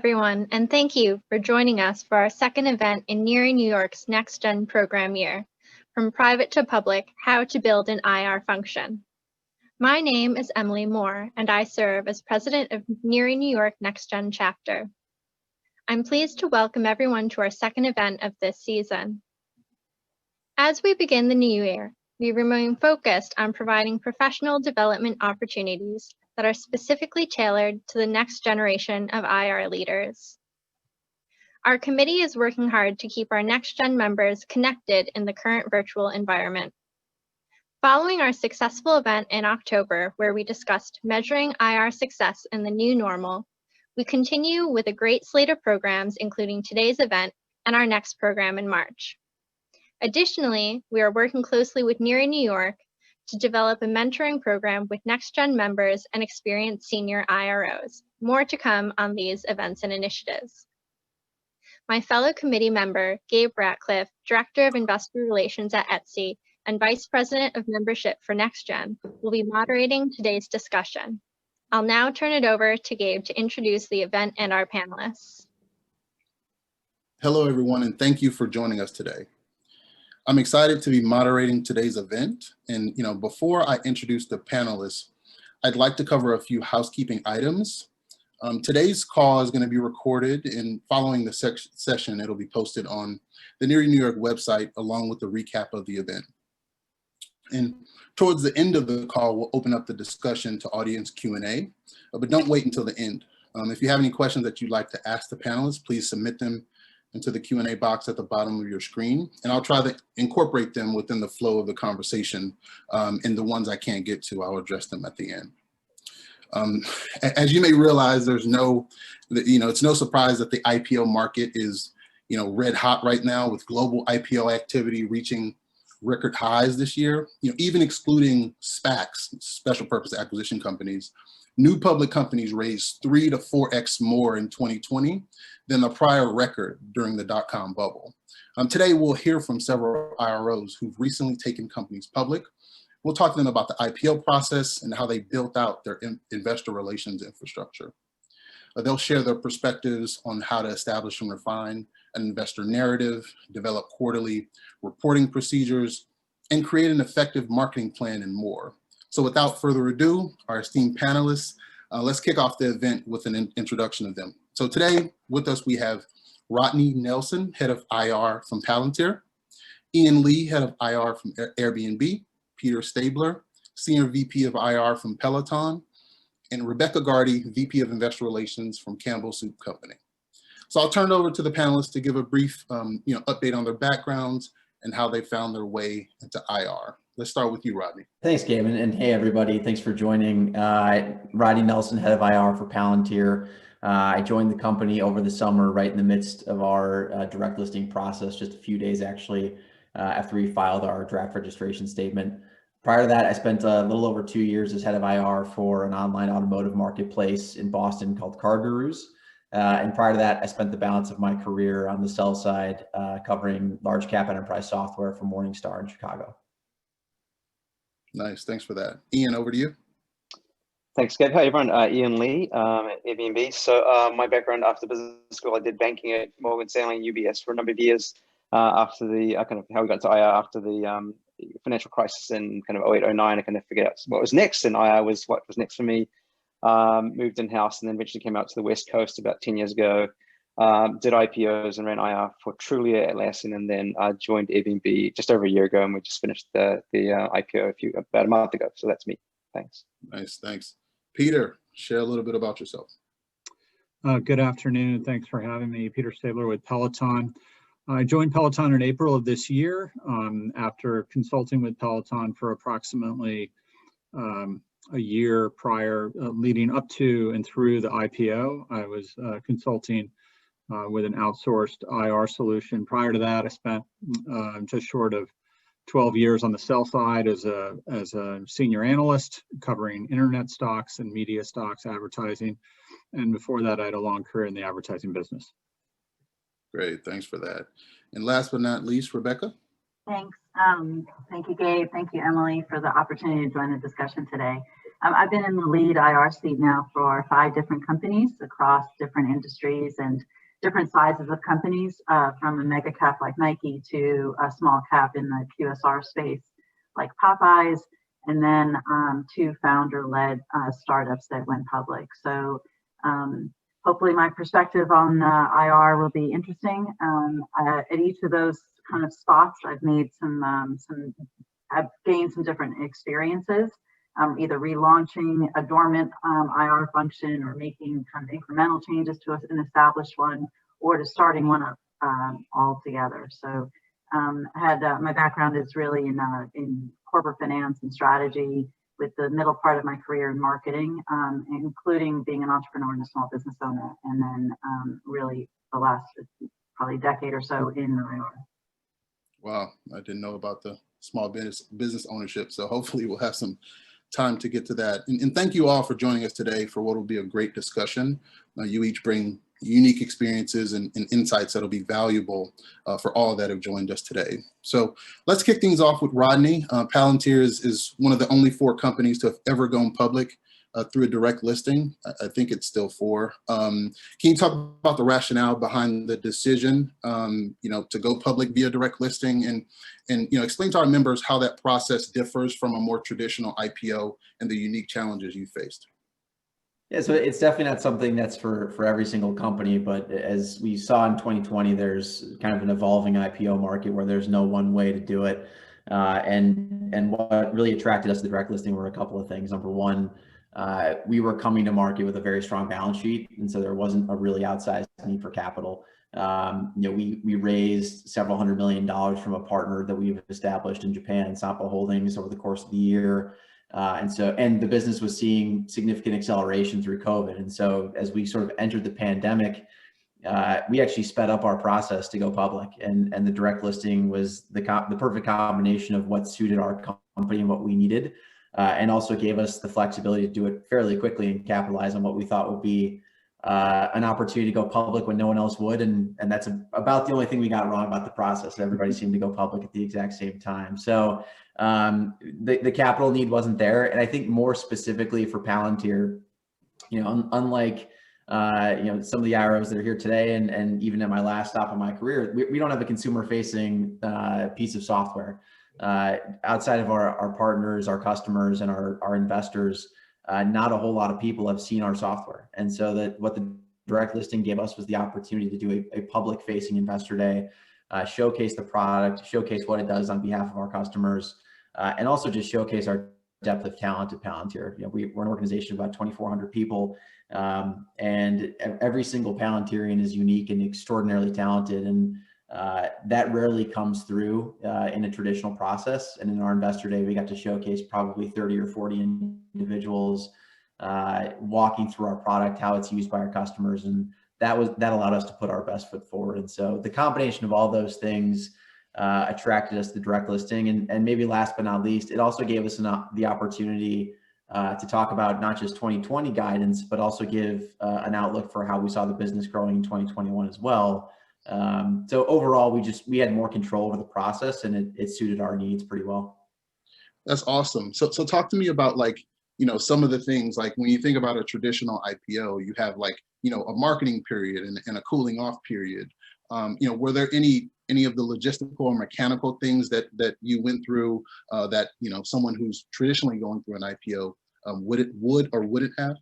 everyone, and thank you for joining us for our second event in NIRI New York's NextGen program year, From Private to Public, How to Build an IR Function. My name is Emily Moore, and I serve as president of NIRI New York NextGen chapter. I'm pleased to welcome everyone to our second event of this season. As we begin the new year, we remain focused on providing professional development opportunities that are specifically tailored to the next generation of IR leaders. Our committee is working hard to keep our NextGen members connected in the current virtual environment. Following our successful event in October, where we discussed measuring IR success in the new normal, we continue with a great slate of programs, including today's event and our next program in March. Additionally, we are working closely with NIRI New York to develop a mentoring program with NextGen members and experienced senior IROs. More to come on these events and initiatives. My fellow committee member, Gabe Ratcliffe, Director of Investor Relations at Etsy and Vice President of Membership for NextGen, will be moderating today's discussion. I'll now turn it over to Gabe to introduce the event and our panelists. Hello, everyone, and thank you for joining us today. I'm excited to be moderating today's event. And before I introduce the panelists, I'd like to cover a few housekeeping items. Today's call is going to be recorded, and following the session, it'll be posted on the NIRI New York website along with the recap of the event. And towards the end of the call, we'll open up the discussion to audience Q&A, but don't wait until the end. If you have any questions that you'd like to ask the panelists, please submit them into the Q&A box at the bottom of your screen, and I'll try to incorporate them within the flow of the conversation, and the ones I can't get to, I'll address them at the end. As you may realize, it's no surprise that the IPO market is red hot right now, with global IPO activity reaching record highs this year. Even excluding SPACs, special purpose acquisition companies, new public companies raised 3 to 4x more in 2020 than the prior record during the dot-com bubble. Today, we'll hear from several IROs who've recently taken companies public. We'll talk to them about the IPO process and how they built out their investor relations infrastructure. They'll share their perspectives on how to establish and refine an investor narrative, develop quarterly reporting procedures, and create an effective marketing plan and more. So without further ado, our esteemed panelists, let's kick off the event with an introduction of them. So today with us, we have Rodney Nelson, Head of IR from Palantir, Ian Lee, Head of IR from Airbnb, Peter Stadler, Senior VP of IR from Peloton, and Rebecca Gardy, VP of Investor Relations from Campbell Soup Company. So I'll turn it over to the panelists to give a brief update on their backgrounds and how they found their way into IR. Let's start with you, Rodney. Thanks, Gabe, and hey, everybody. Thanks for joining. Rodney Nelson, Head of IR for Palantir. I joined the company over the summer, right in the midst of our direct listing process, just a few days actually, after we filed our draft registration statement. Prior to that, I spent a little over 2 years as Head of IR for an online automotive marketplace in Boston called Car Gurus. And prior to that, I spent the balance of my career on the sell side, covering large cap enterprise software for Morningstar in Chicago. Nice, thanks for that. Ian, over to you. Thanks, Gabe. Hi, everyone. Ian Lee at Airbnb. So my background after business school, I did banking at Morgan Stanley and UBS for a number of years after the kind of how we got to IR after the financial crisis in kind of 08, 09. I kind of figured out what was next, and IR was what was next for me. Moved in-house and then eventually came out to the West Coast about 10 years ago. Did IPOs and ran IR for Trulia at Atlassian, and then joined Airbnb just over a year ago, and we just finished the IPO about a month ago. So that's me. Thanks. Nice, thanks. Peter, share a little bit about yourself. Good afternoon. Thanks for having me. Peter Stadler with Peloton. I joined Peloton in April of this year after consulting with Peloton for approximately a year prior, leading up to and through the IPO. I was consulting with an outsourced IR solution. Prior to that, I spent just short of 12 years on the sell side as a senior analyst covering internet stocks and media stocks, advertising. And before that, I had a long career in the advertising business. Great, thanks for that. And last but not least, Rebecca. Thanks. Thank you, Gabe. Thank you, Emily, for the opportunity to join the discussion today. I've been in the lead IR seat now for 5 different companies across different industries and different sizes of companies, from a mega cap like Nike to a small cap in the QSR space like Popeyes, and then 2 founder-led startups that went public. So hopefully my perspective on IR will be interesting. At each of those kind of spots, I've made I've gained some different experiences, either relaunching a dormant IR function or making kind of incremental changes to an established one, or to starting one up altogether. So my background is really in corporate finance and strategy, with the middle part of my career in marketing, including being an entrepreneur and a small business owner, and then really the last probably decade or so in IR. Wow, I didn't know about the small business ownership. So hopefully we'll have some time to get to that. And thank you all for joining us today for what will be a great discussion. You each bring unique experiences and insights that'll be valuable for all that have joined us today. So let's kick things off with Rodney. Palantir is one of the only 4 companies to have ever gone public through a direct listing. I think it's still 4. Can you talk about the rationale behind the decision, to go public via direct listing, and explain to our members how that process differs from a more traditional IPO and the unique challenges you faced? Yeah, so it's definitely not something that's for every single company, but as we saw in 2020, there's kind of an evolving IPO market where there's no one way to do it. And what really attracted us to the direct listing were a couple of things. Number one, we were coming to market with a very strong balance sheet, and so there wasn't a really outsized need for capital. We raised several $100 million from a partner that we've established in Japan, Sampo Holdings, over the course of the year. And the business was seeing significant acceleration through COVID. And so as we sort of entered the pandemic, we actually sped up our process to go public, and the direct listing was the perfect combination of what suited our company and what we needed, and also gave us the flexibility to do it fairly quickly and capitalize on what we thought would be an opportunity to go public when no one else would. And that's about the only thing we got wrong about the process. Everybody seemed to go public at the exact same time. So the capital need wasn't there. And I think more specifically for Palantir, unlike some of the IROs that are here today, and even at my last stop in my career, we don't have a consumer facing piece of software. Outside of our partners, our customers, and our investors, not a whole lot of people have seen our software. And so what the direct listing gave us was the opportunity to do a public facing investor day, showcase the product, showcase what it does on behalf of our customers, and also just showcase our depth of talent at Palantir. We're an organization of about 2,400 people, and every single Palantirian is unique and extraordinarily talented. And that rarely comes through in a traditional process. And in our investor day, we got to showcase probably 30 or 40 individuals walking through our product, how it's used by our customers. And that allowed us to put our best foot forward. And so the combination of all those things attracted us to the direct listing. And maybe last but not least, it also gave us the opportunity to talk about not just 2020 guidance, but also give an outlook for how we saw the business growing in 2021 as well. So overall, we had more control over the process, and it suited our needs pretty well. That's awesome. So talk to me about some of the things, like when you think about a traditional IPO, you have a marketing period and a cooling off period. Were there any of the logistical or mechanical things that you went through that someone who's traditionally going through an IPO would or wouldn't have?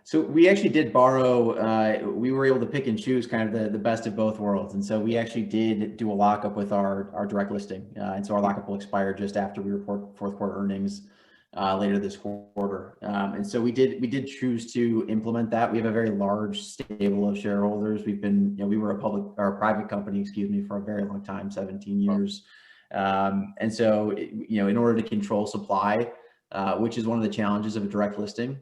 So we actually did borrow, we were able to pick and choose kind of the best of both worlds. And so we actually did do a lockup with our direct listing. And so our lockup will expire just after we report fourth quarter earnings later this quarter. And so we did choose to implement that. We have a very large stable of shareholders. We were a private company, for a very long time, 17 years. And so, in order to control supply, which is one of the challenges of a direct listing,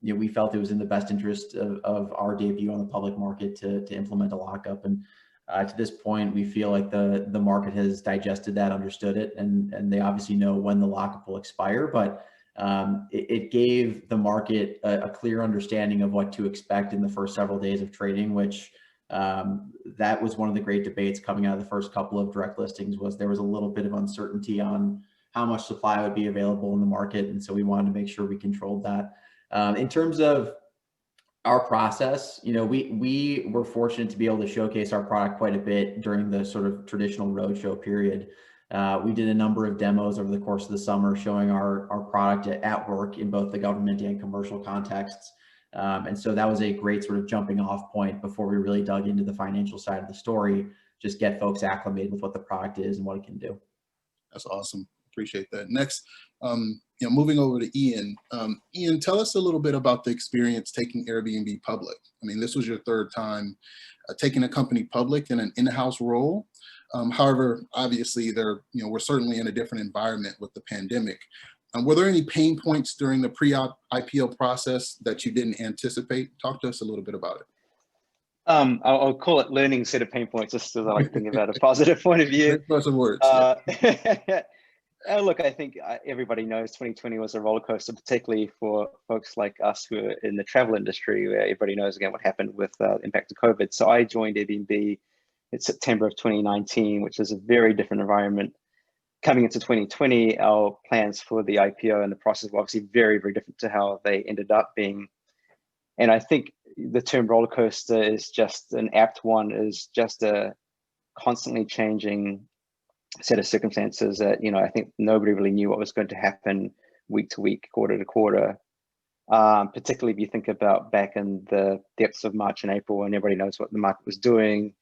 we felt it was in the best interest of our debut on the public market to implement a lockup. And to this point, we feel like the market has digested that, understood it, and they obviously know when the lockup will expire. But it gave the market a clear understanding of what to expect in the first several days of trading, which that was one of the great debates coming out of the first couple of direct listings. Was there was a little bit of uncertainty on how much supply would be available in the market. And so we wanted to make sure we controlled that. In terms of our process, we were fortunate to be able to showcase our product quite a bit during the sort of traditional roadshow period. We did a number of demos over the course of the summer showing our product at work in both the government and commercial contexts. And so that was a great sort of jumping off point before we really dug into the financial side of the story, just get folks acclimated with what the product is and what it can do. That's awesome. Appreciate that. Next, moving over to Ian. Ian, tell us a little bit about the experience taking Airbnb public. I mean, this was your third time taking a company public in an in-house role. However, obviously, we're certainly in a different environment with the pandemic. Were there any pain points during the pre-IPO process that you didn't anticipate? Talk to us a little bit about it. I'll call it learning set of pain points, just as I like thinking about a positive point of view. Great of words. Look, I think everybody knows 2020 was a roller coaster, particularly for folks like us who are in the travel industry, where everybody knows again what happened with the impact of COVID. So I joined Airbnb in September of 2019, which is a very different environment. Coming into 2020, our plans for the IPO and the process were obviously very, very different to how they ended up being. And I think the term roller coaster is just an apt one, is just a constantly changing set of circumstances that, I think nobody really knew what was going to happen week to week, quarter to quarter. Particularly if you think about back in the depths of March and April, when everybody knows what the market was doing.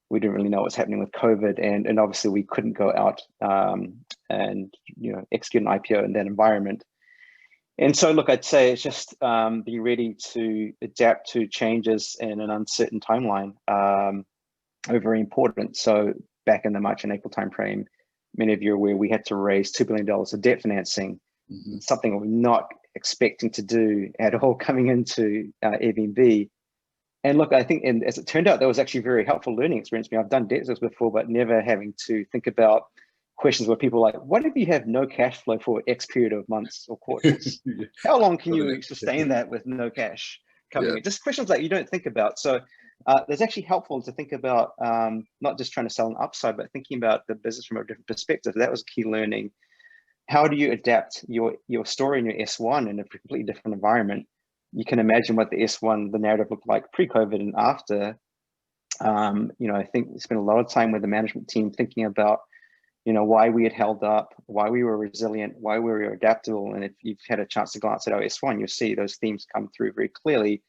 We didn't really know what was happening with COVID, and obviously we couldn't go out and execute an IPO in that environment. And so, look, I'd say it's just be ready to adapt to changes in an uncertain timeline are very important. So back in the March and April timeframe, many of you are aware we had to raise $2 billion of debt financing, something we're not expecting to do at all coming into Airbnb. And look, I think, and as it turned out, that was actually a very helpful learning experience. I've done debt deals before, but never having to think about questions where people are like, what if you have no cash flow for X period of months or quarters? How long can you sustain that with no cash coming in? Just questions that you don't think about. So it's actually helpful to think about not just trying to sell an upside, but thinking about the business from a different perspective. That was key learning. How do you adapt your story in your S1 in a completely different environment? You can imagine what the S1, the narrative looked like pre-COVID and after. I think we spent a lot of time with the management team thinking about, why we had held up, why we were resilient, why we were adaptable. And if you've had a chance to glance at our S1, you'll see those themes come through very clearly.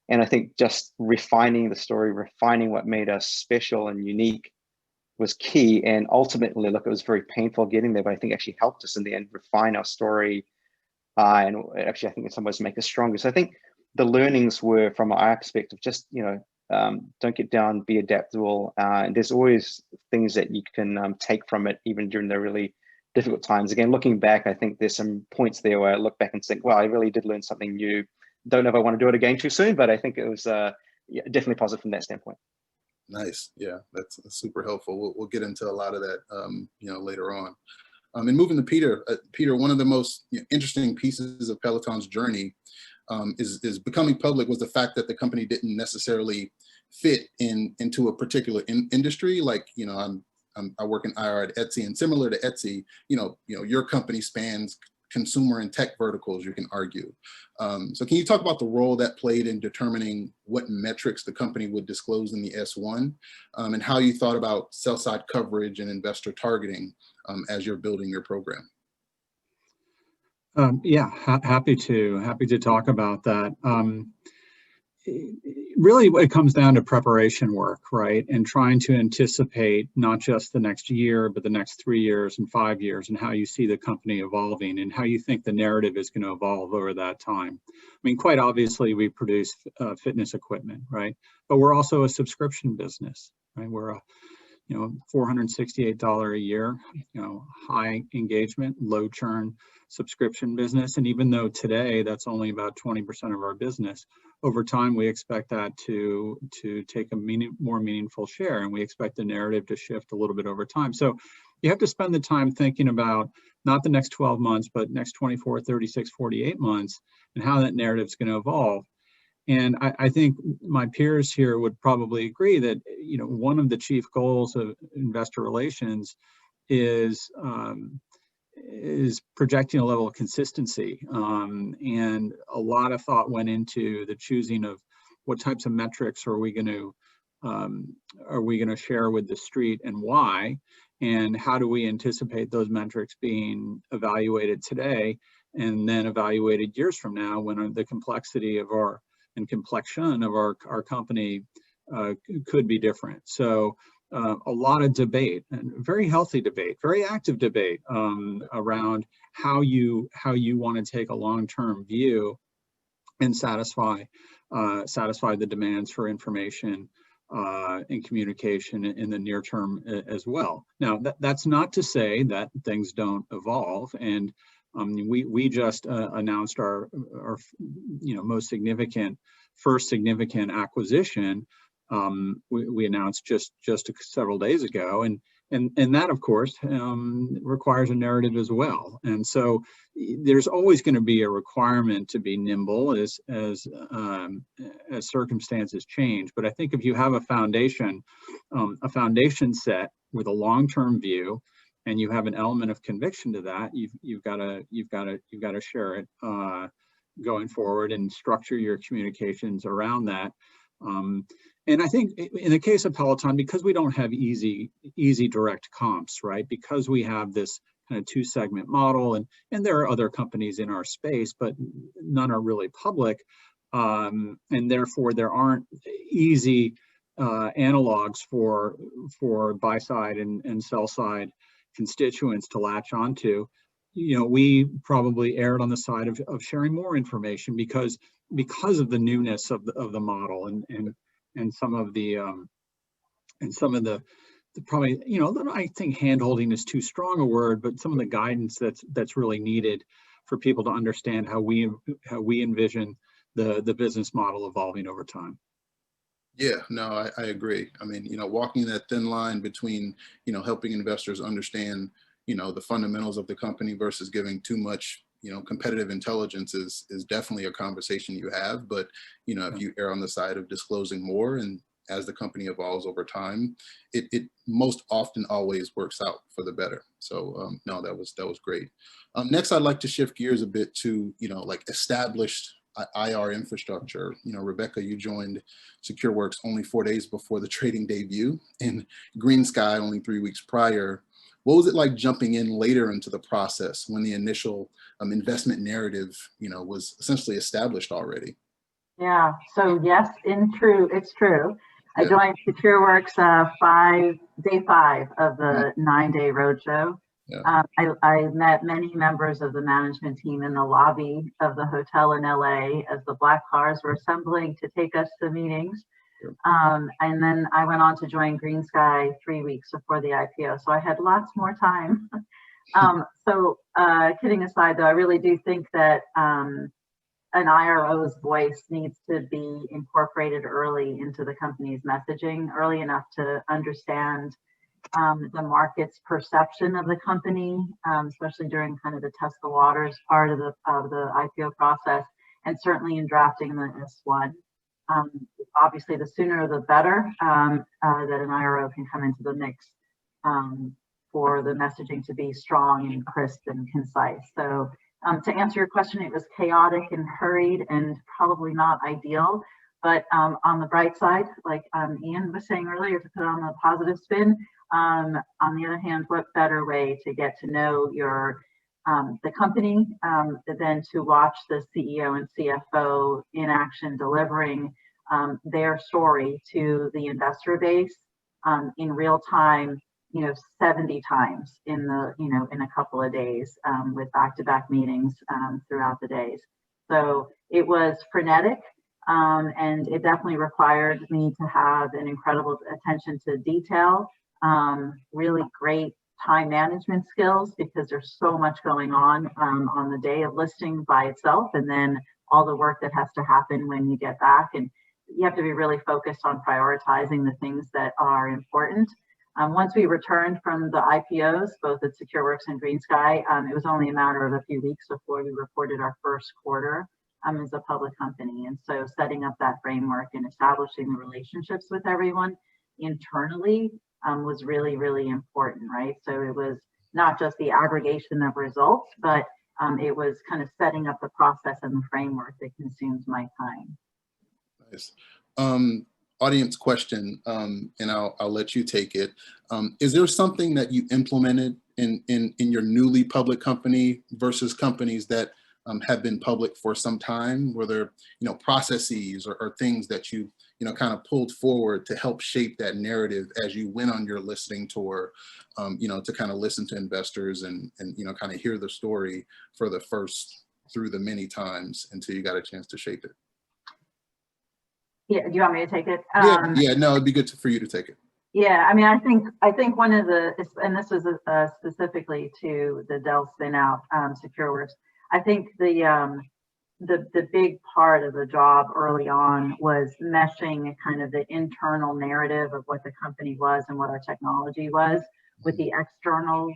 And I think just refining the story, refining what made us special and unique was key. And ultimately, look, it was very painful getting there, but I think it actually helped us in the end refine our story. And actually, I think in some ways make us stronger. So I think the learnings were, from our perspective, just, don't get down, be adaptable. And there's always things that you can take from it, even during the really difficult times. Again, looking back, I think there's some points there where I look back and think, well, I really did learn something new. Don't know if I want to do it again too soon, but I think it was definitely positive from that standpoint. Nice. Yeah, that's super helpful. We'll get into a lot of that, later on. And moving to Peter. Peter, one of the most interesting pieces of Peloton's journey is becoming public was the fact that the company didn't necessarily fit into a particular industry. Like, I work in IR at Etsy, and similar to Etsy, your company spans consumer and tech verticals, you can argue. So can you talk about the role that played in determining what metrics the company would disclose in the S1, and how you thought about sell-side coverage and investor targeting as you're building your program? Happy to talk about that. Really, it comes down to preparation work, right? And trying to anticipate not just the next year, but the next 3 years and 5 years, and how you see the company evolving and how you think the narrative is going to evolve over that time. I mean, quite obviously, we produce fitness equipment, right? But we're also a subscription business, right? We're a $468 a year, high engagement, low churn subscription business. And even though today that's only about 20% of our business, over time we expect that to take a more meaningful share, and we expect the narrative to shift a little bit over time. So you have to spend the time thinking about not the next 12 months, but next 24, 36, 48 months, and how that narrative is going to evolve. And I think my peers here would probably agree that one of the chief goals of investor relations is projecting a level of consistency, and a lot of thought went into the choosing of what types of metrics are we going to share with the street and why, and how do we anticipate those metrics being evaluated today and then evaluated years from now when the complexity of our complexion of our company could be different. So a lot of debate, and very healthy debate, very active debate around how you want to take a long-term view and satisfy the demands for information and communication in the near term as well. Now, that's not to say that things don't evolve, and we just announced our first significant acquisition. We announced just several days ago, and that of course requires a narrative as well. And so there's always going to be a requirement to be nimble as circumstances change. But I think if you have a foundation set with a long-term view, and you have an element of conviction to that, you've got to share it going forward and structure your communications around that. And I think in the case of Peloton, because we don't have easy direct comps, right? Because we have this kind of two-segment model, and there are other companies in our space, but none are really public, and therefore there aren't easy analogs for buy side and sell side constituents to latch onto. We probably erred on the side of sharing more information because of the newness of the model and some of the probably, I think hand-holding is too strong a word, but some of the guidance that's really needed for people to understand how we envision the business model evolving over time. Yeah, no, I agree. I mean, walking that thin line between, helping investors understand, the fundamentals of the company versus giving too much, competitive intelligence is definitely a conversation you have. But, if you err on the side of disclosing more, and as the company evolves over time, it most often always works out for the better. So no, that was great. Next, I'd like to shift gears a bit to, like established IR infrastructure. Rebecca, you joined SecureWorks only 4 days before the trading debut, and GreenSky only 3 weeks prior. What was it like jumping in later into the process when the initial investment narrative, was essentially established already? Yeah. So yes, it's true. I joined SecureWorks day 5 of the 9-day roadshow. Yeah. I met many members of the management team in the lobby of the hotel in LA as the black cars were assembling to take us to meetings. Sure. And then I went on to join GreenSky 3 weeks before the IPO. So I had lots more time. So kidding aside, though, I really do think that an IRO's voice needs to be incorporated early into the company's messaging, early enough to understand the market's perception of the company, especially during kind of the test the waters part of the IPO process, and certainly in drafting the S1. Obviously, the sooner the better that an IRO can come into the mix for the messaging to be strong and crisp and concise. So to answer your question, it was chaotic and hurried and probably not ideal. But on the bright side, like Ian was saying earlier, to put on the positive spin, on the other hand, what better way to get to know the company than to watch the CEO and CFO in action delivering their story to the investor base in real time, 70 times in a couple of days with back-to-back meetings throughout the days. So it was frenetic. And it definitely required me to have an incredible attention to detail, really great time management skills, because there's so much going on the day of listing by itself, and then all the work that has to happen when you get back. And you have to be really focused on prioritizing the things that are important. Once we returned from the IPOs, both at SecureWorks and GreenSky, it was only a matter of a few weeks before we reported our first quarter as a public company. And so setting up that framework and establishing the relationships with everyone internally was really, really important, right? So it was not just the aggregation of results, but it was kind of setting up the process and the framework that consumes my time. Nice. Audience question, and I'll let you take it. Is there something that you implemented in your newly public company versus companies that have been public for some time? Were there, processes or things that you, kind of pulled forward to help shape that narrative as you went on your listening tour, to kind of listen to investors and kind of hear the story for the first through the many times until you got a chance to shape it? Yeah, do you want me to take it? Yeah, no, it'd be good for you to take it. Yeah, I mean, I think one of the, and this was specifically to the Dell spin out, SecureWorks. I think the big part of the job early on was meshing kind of the internal narrative of what the company was and what our technology was with the external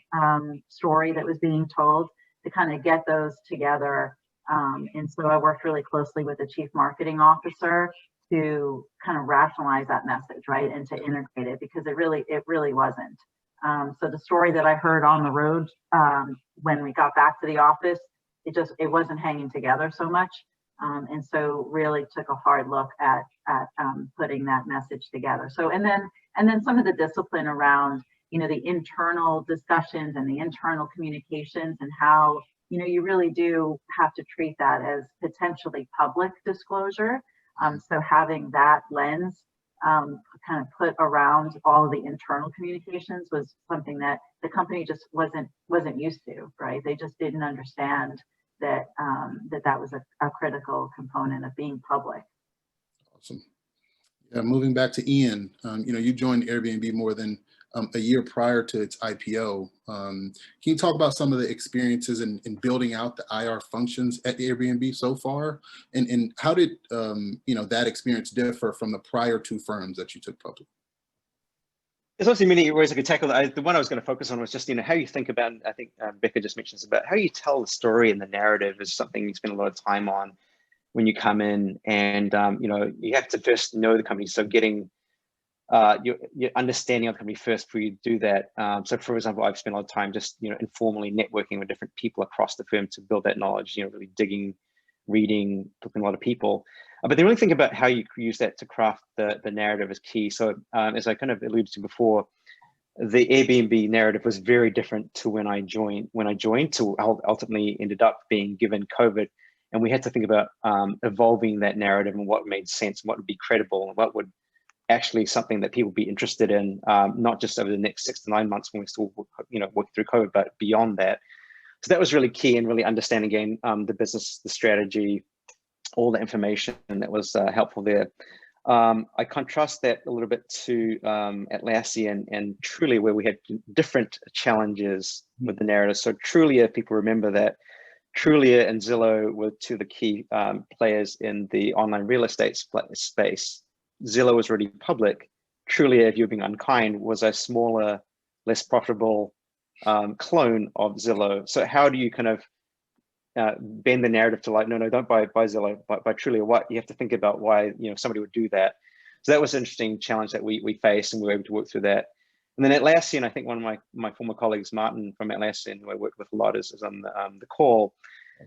story that was being told, to kind of get those together. And so I worked really closely with the chief marketing officer to kind of rationalize that message, right, and to integrate it, because it really wasn't. So the story that I heard on the road when we got back to the office, it wasn't hanging together so much, and so really took a hard look at putting that message together. So and then some of the discipline around the internal discussions and the internal communications, and how you really do have to treat that as potentially public disclosure. So having that lens kind of put around all of the internal communications was something that the company just wasn't used to, right? They just didn't understand that that was a critical component of being public. Awesome. Yeah, moving back to Ian, you joined Airbnb more than a year prior to its IPO. Can you talk about some of the experiences in building out the IR functions at Airbnb so far? And how did that experience differ from the prior two firms that you took public? There's obviously many ways I could tackle that. The one I was going to focus on was just, how you think about, I think Becca just mentions about how you tell the story, and the narrative is something you spend a lot of time on when you come in, and you have to first know the company. So getting your understanding of the company first before you do that. So for example, I've spent a lot of time just informally networking with different people across the firm to build that knowledge, really digging, reading, talking to a lot of people. But the only thing about how you use that to craft the narrative is key. So as I kind of alluded to before, the Airbnb narrative was very different to when I joined to ultimately ended up being given COVID. And we had to think about evolving that narrative and what made sense, and what would be credible, and what would actually something that people would be interested in, not just over the next 6 to 9 months when we still work through COVID, but beyond that. So that was really key, and really understanding again the business, the strategy, all the information that was helpful there. I contrast that a little bit to Atlassian and Trulia, where we had different challenges with the narrative. So Trulia, people remember that Trulia and Zillow were two of the key players in the online real estate space. Zillow was already public. Trulia, if you're being unkind, was a smaller, less profitable clone of Zillow. So how do you kind of bend the narrative to like, no, don't buy Zillow, buy Trulia? What you have to think about why somebody would do that. So that was an interesting challenge that we faced, and we were able to work through that. And then Atlassian, I think one of my former colleagues, Martin from Atlassian, who I worked with a lot, is on the call.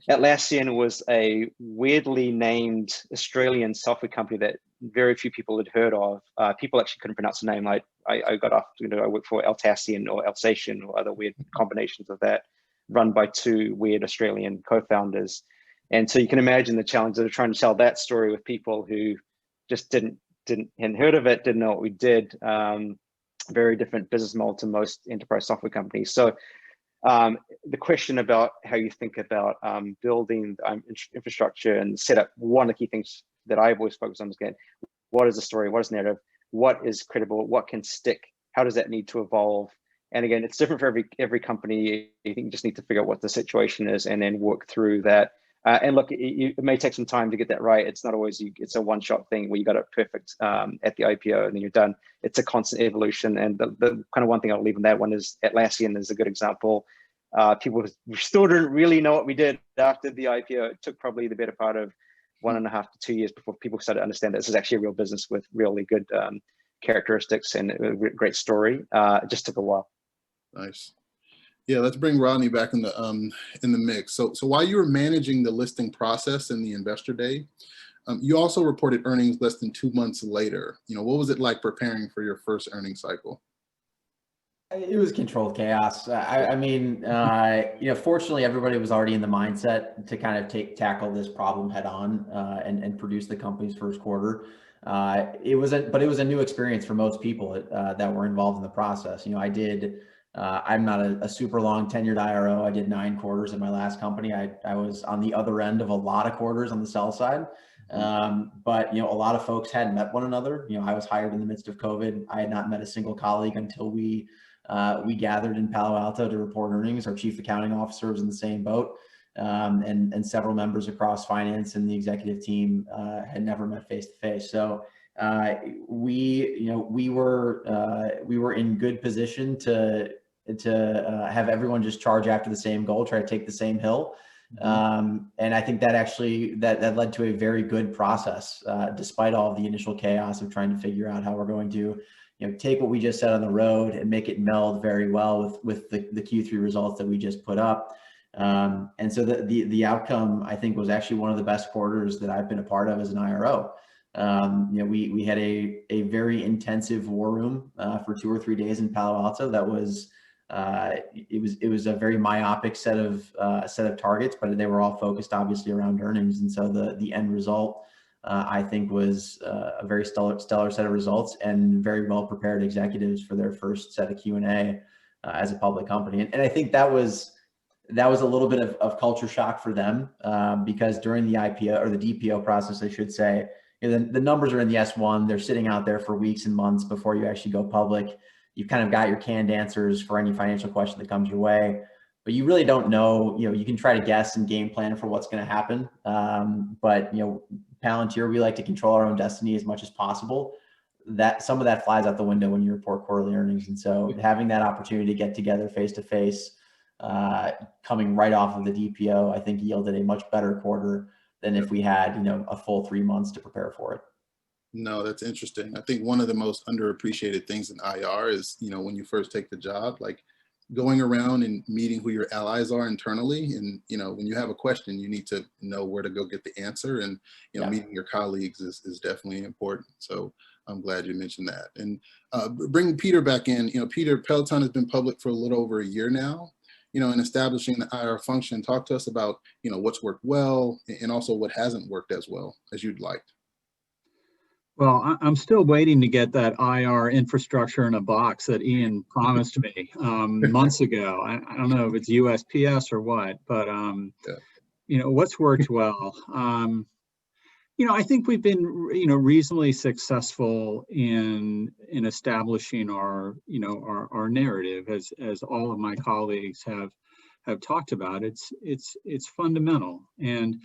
Atlassian was a weirdly named Australian software company that very few people had heard of. People actually couldn't pronounce the name. Like I got off, I worked for Alsacian or Alsatian or other weird combinations of that, run by two weird Australian co-founders. And so you can imagine the challenge of trying to tell that story with people who just hadn't heard of it, didn't know what we did. Very different business model to most enterprise software companies. So the question about how you think about building infrastructure and setup, one of the key things that I've always focused on is getting, what is the story, what is the narrative, what is credible, what can stick, how does that need to evolve? And again, it's different for every company. I think you just need to figure out what the situation is and then work through that. And look, it may take some time to get that right. It's not always, it's a one-shot thing where you got it perfect at the IPO and then you're done. It's a constant evolution. And the kind of one thing I'll leave on that one is Atlassian is a good example. People still didn't really know what we did after the IPO. It took probably the better part of 1.5 to 2 years before people started to understand that this is actually a real business with really good characteristics and a great story. It just took a while. Nice. Yeah, let's bring Rodney back in the mix. So while you were managing the listing process and the investor day, you also reported earnings less than 2 months later. What was it like preparing for your first earnings cycle? It was controlled chaos. I mean, fortunately, everybody was already in the mindset to kind of tackle this problem head on and produce the company's first quarter. But it was a new experience for most people that were involved in the process. I'm not a super long tenured IRO. I did 9 quarters in my last company. I was on the other end of a lot of quarters on the sell side. But a lot of folks hadn't met one another. I was hired in the midst of COVID. I had not met a single colleague until we gathered in Palo Alto to report earnings. Our chief accounting officer was in the same boat, and several members across finance and the executive team had never met face to face. So we were in good position to have everyone just charge after the same goal, try to take the same hill. And I think that actually that led to a very good process, despite all the initial chaos of trying to figure out how we're going to take what we just said on the road and make it meld very well with the Q3 results that we just put up. And so the outcome, I think, was actually one of the best quarters that I've been a part of as an IRO. We had a very intensive war room for 2 or 3 days in Palo Alto. That was it was a very myopic set of targets, but they were all focused obviously around earnings. And so the end result, I think, was a very stellar set of results and very well prepared executives for their first set of Q&A as a public company. And I think that was a little bit of culture shock for them, because during the IPO or the DPO process, I should say, the numbers are in the S1. They're sitting out there for weeks and months before you actually go public. You've kind of got your canned answers for any financial question that comes your way, but you really don't know. You can try to guess and game plan for what's going to happen. But Palantir, we like to control our own destiny as much as possible. That some of that flies out the window when you report quarterly earnings. And so having that opportunity to get together face to face, coming right off of the DPO, I think yielded a much better quarter than if we had, a full 3 months to prepare for it. No, that's interesting. I think one of the most underappreciated things in IR is, when you first take the job, like going around and meeting who your allies are internally. And, when you have a question, you need to know where to go get the answer. And, meeting your colleagues is definitely important. So I'm glad you mentioned that. And bringing Peter back in, Peter, Peloton has been public for a little over a year now. In establishing the IR function. Talk to us about, what's worked well and also what hasn't worked as well as you'd like. Well, I'm still waiting to get that IR infrastructure in a box that Ian promised me months ago. I don't know if it's USPS or what, but what's worked well. I think we've been reasonably successful in establishing our narrative, as all of my colleagues have talked about. It's fundamental. And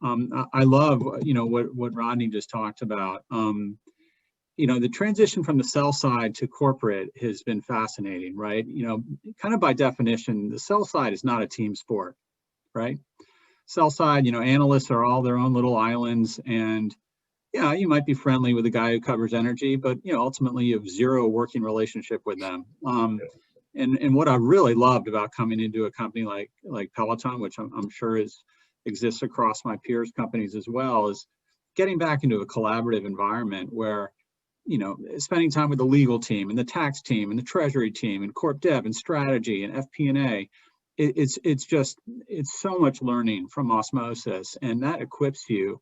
I love, what Rodney just talked about. The transition from the sell side to corporate has been fascinating, right? Kind of by definition, the sell side is not a team sport, right? Sell side, analysts are all their own little islands, and yeah, you might be friendly with the guy who covers energy, but ultimately you have zero working relationship with them. And what I really loved about coming into a company like Peloton, which I'm sure exists across my peers' companies as well, is getting back into a collaborative environment where, spending time with the legal team and the tax team and the treasury team and corp dev and strategy and FP&A, it's so much learning from osmosis, and that equips you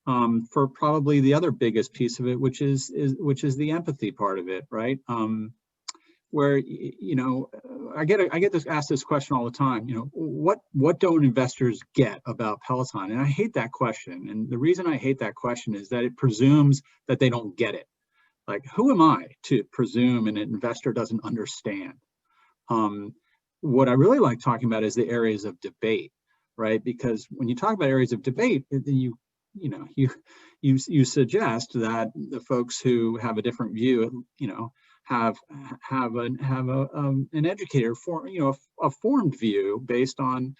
for probably the other biggest piece of it, which is the empathy part of it, right? Where I get asked this question all the time. What don't investors get about Peloton? And I hate that question. And the reason I hate that question is that it presumes that they don't get it. Like, who am I to presume an investor doesn't understand? What I really like talking about is the areas of debate, right? Because when you talk about areas of debate, then you suggest that the folks who have a different view, have an educator for a formed view based on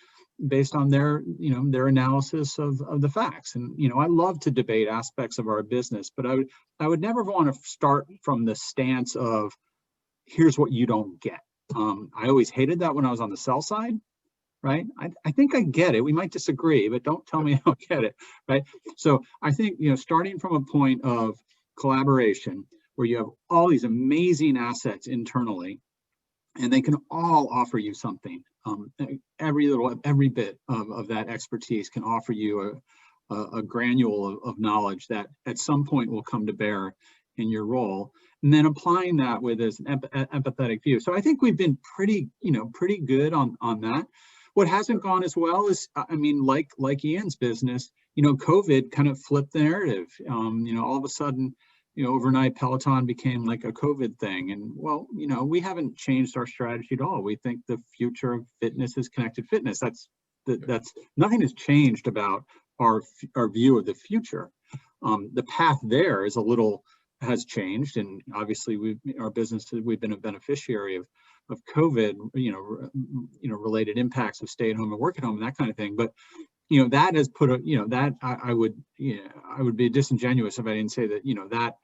their their analysis of the facts. And I love to debate aspects of our business, but I would never want to start from the stance of here's what you don't get, I always hated that when I was on the sell side, right? I think I get it. We might disagree, but don't tell me I don't get it, right? So I think, starting from a point of collaboration where you have all these amazing assets internally, and they can all offer you something. Every bit of that expertise can offer you a granule of knowledge that at some point will come to bear in your role, and then applying that with as an empathetic view. So I think we've been pretty good on that. What hasn't gone as well is, like Ian's business, COVID kind of flipped the narrative. All of a sudden, overnight Peloton became like a COVID thing. And well, we haven't changed our strategy at all. We think the future of fitness is connected fitness. That's nothing has changed about our view of the future. The path there has changed, and obviously we've been a beneficiary of COVID, related impacts of stay at home and work at home and that kind of thing. But that has put I would be disingenuous if I didn't say that that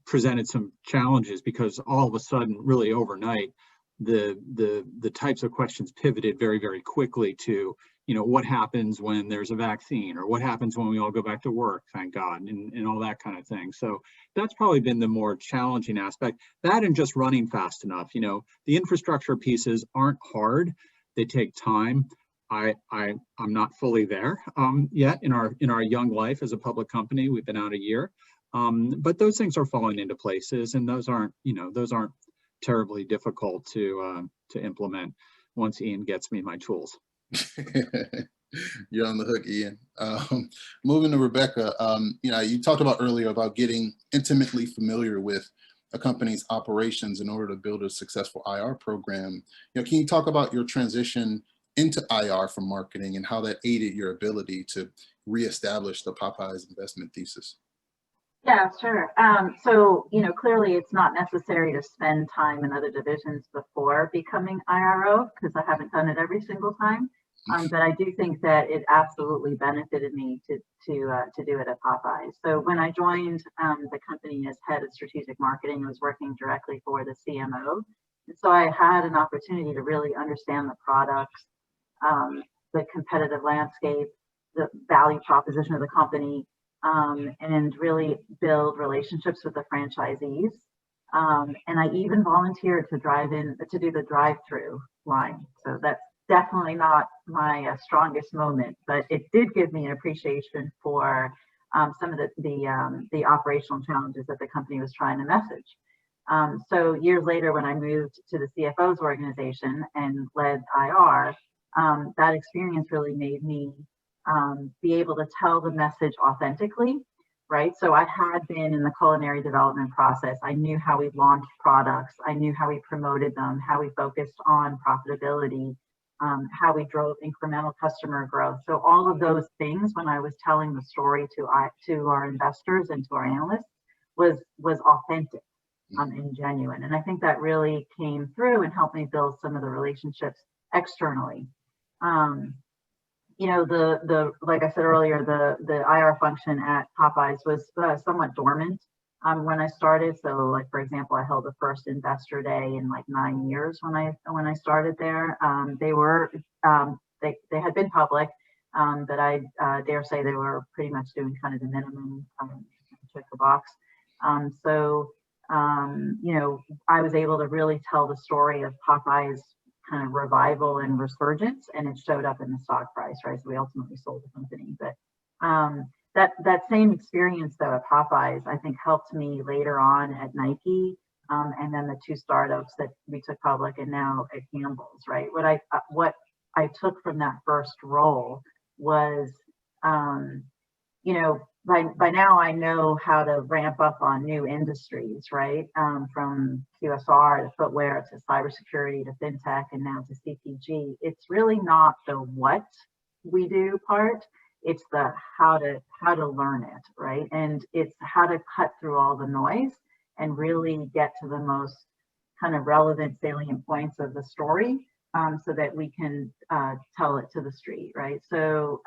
presented some challenges, because all of a sudden, really overnight, the types of questions pivoted very, very quickly to what happens when there's a vaccine, or what happens when we all go back to work, thank God, and all that kind of thing. So that's probably been the more challenging aspect. That and just running fast enough. The infrastructure pieces aren't hard; they take time. I'm not fully there yet in our young life as a public company. We've been out a year, but those things are falling into places, and those aren't terribly difficult to implement once Ian gets me my tools. You're on the hook, Ian. Moving to Rebecca, you talked about earlier about getting intimately familiar with a company's operations in order to build a successful IR program. Can you talk about your transition into IR from marketing and how that aided your ability to reestablish the Popeyes investment thesis? Yeah, sure. So, clearly it's not necessary to spend time in other divisions before becoming IRO, because I haven't done it every single time. But I do think that it absolutely benefited me to do it at Popeyes. So when I joined the company as head of strategic marketing, I was working directly for the CMO. And so I had an opportunity to really understand the products, the competitive landscape, the value proposition of the company, and really build relationships with the franchisees. And I even volunteered to do the drive-through line. So that's definitely not my strongest moment, but it did give me an appreciation for some of the operational challenges that the company was trying to message. So years later, when I moved to the CFO's organization and led IR, that experience really made me be able to tell the message authentically, right? So I had been in the culinary development process. I knew how we launched products. I knew how we promoted them, how we focused on profitability, how we drove incremental customer growth. So all of those things, when I was telling the story to our investors and to our analysts, was authentic and genuine. And I think that really came through and helped me build some of the relationships externally. Like I said earlier, the IR function at Popeyes was somewhat dormant when I started. So, like, for example, I held the first investor day in like 9 years when I started there. They had been public, but I dare say they were pretty much doing kind of the minimum, check the box. I was able to really tell the story of Popeyes' kind of revival and resurgence, and it showed up in the stock price, right? So we ultimately sold the company. But that same experience though at Popeyes, I think, helped me later on at Nike, and then the 2 startups that we took public, and now at Campbell's, right? What I took from that first role was, by now I know how to ramp up on new industries, right? From QSR to footwear to cybersecurity to fintech and now to CPG. It's really not the what we do part, it's the how to learn it, right? And it's how to cut through all the noise and really get to the most kind of relevant, salient points of the story, so that we can tell it to the street, right? So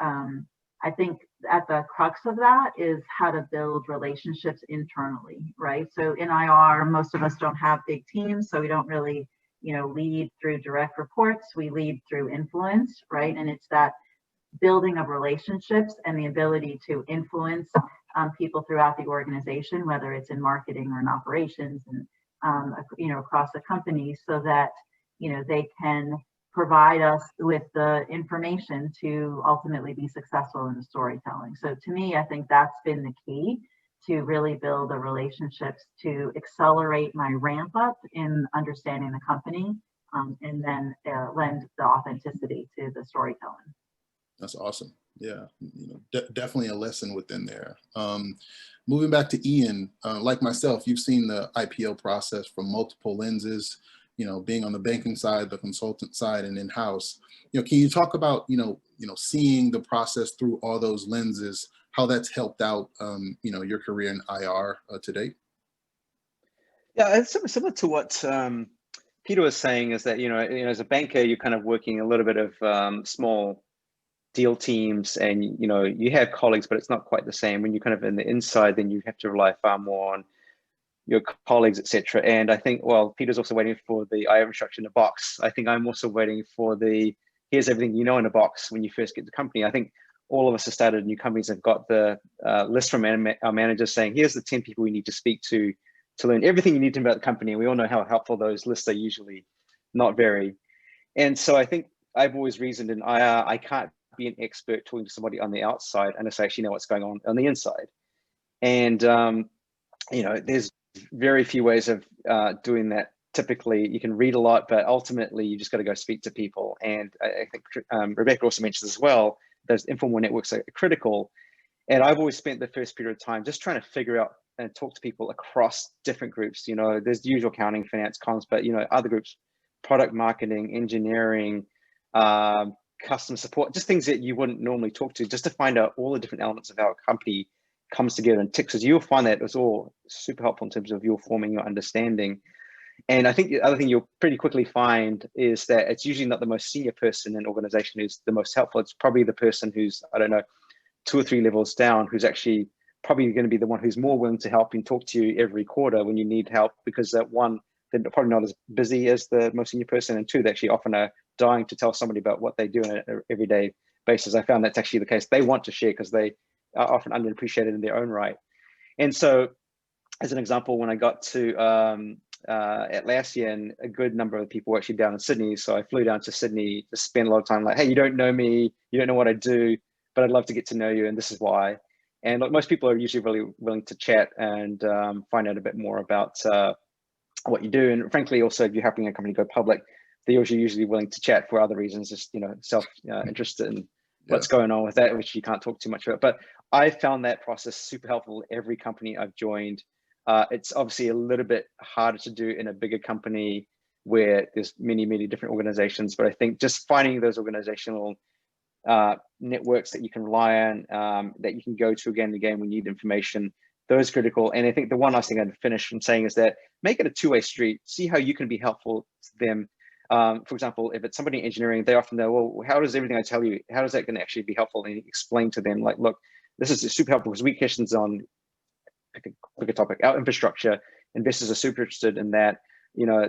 I think at the crux of that is how to build relationships internally, right? So in IR, most of us don't have big teams, so we don't really, lead through direct reports, we lead through influence, right? And it's that building of relationships and the ability to influence people throughout the organization, whether it's in marketing or in operations and across the company, so that they can provide us with the information to ultimately be successful in the storytelling. So to me, I think that's been the key to really build the relationships to accelerate my ramp up in understanding the company, and then lend the authenticity to the storytelling. That's awesome. Yeah, definitely a lesson within there. Moving back to Ian, like myself, you've seen the IPO process from multiple lenses, being on the banking side, the consultant side, and in-house. Can you talk about, seeing the process through all those lenses, how that's helped out, your career in IR to date? Yeah, it's similar to what Peter was saying, is that, as a banker, you're kind of working a little bit of small deal teams, and you have colleagues, but it's not quite the same. When you're kind of in the inside, then you have to rely far more on your colleagues, etc. And I think, well, Peter's also waiting for the IR instruction in a box. I think I'm also waiting for the here's everything in a box when you first get to the company. I think all of us have started new companies have got the list from our managers saying, here's the 10 people we need to speak to learn everything you need to know about the company. And we all know how helpful those lists are usually not very. And so I think I've always reasoned in IR, I can't be an expert talking to somebody on the outside unless I actually know what's going on the inside. And, there's very few ways of doing that. Typically, you can read a lot, but ultimately you just got to go speak to people. And I think Rebecca also mentioned as well, those informal networks are critical. And I've always spent the first period of time just trying to figure out and talk to people across different groups. There's the usual accounting, finance, comms, but other groups, product marketing, engineering, customer support, just things that you wouldn't normally talk to, just to find out all the different elements of how a company comes together and ticks. You'll find that it's all super helpful in terms of your forming your understanding. And I think the other thing you'll pretty quickly find is that it's usually not the most senior person in an organization who's the most helpful. It's probably the person who's, 2 or 3 levels down, who's actually probably going to be the one who's more willing to help and talk to you every quarter when you need help, because that one, they're probably not as busy as the most senior person, and 2, they actually often are dying to tell somebody about what they do on an everyday basis. I found that's actually the case. They want to share because they are often underappreciated in their own right. And so, as an example, when I got to Atlassian, a good number of people were actually down in Sydney. So I flew down to Sydney to spend a lot of time like, hey, you don't know me, you don't know what I do, but I'd love to get to know you, and this is why. And like, most people are usually really willing to chat and find out a bit more about what you do. And frankly, also, if you're helping a company go public, they're usually willing to chat for other reasons, just self-interested in what's going on with that, which you can't talk too much about. But I found that process super helpful every company I've joined. It's obviously a little bit harder to do in a bigger company where there's many, many different organizations. But I think just finding those organizational networks that you can rely on, that you can go to again and again when you need information, those are critical. And I think the one last thing I'd finish from saying is that make it a two-way street. See how you can be helpful to them. For example, if it's somebody in engineering, they often know, well, how does everything I tell you, how is that going to actually be helpful? And explain to them, like, look, this is super helpful because we get questions on pick a topic, our infrastructure. Investors are super interested in that.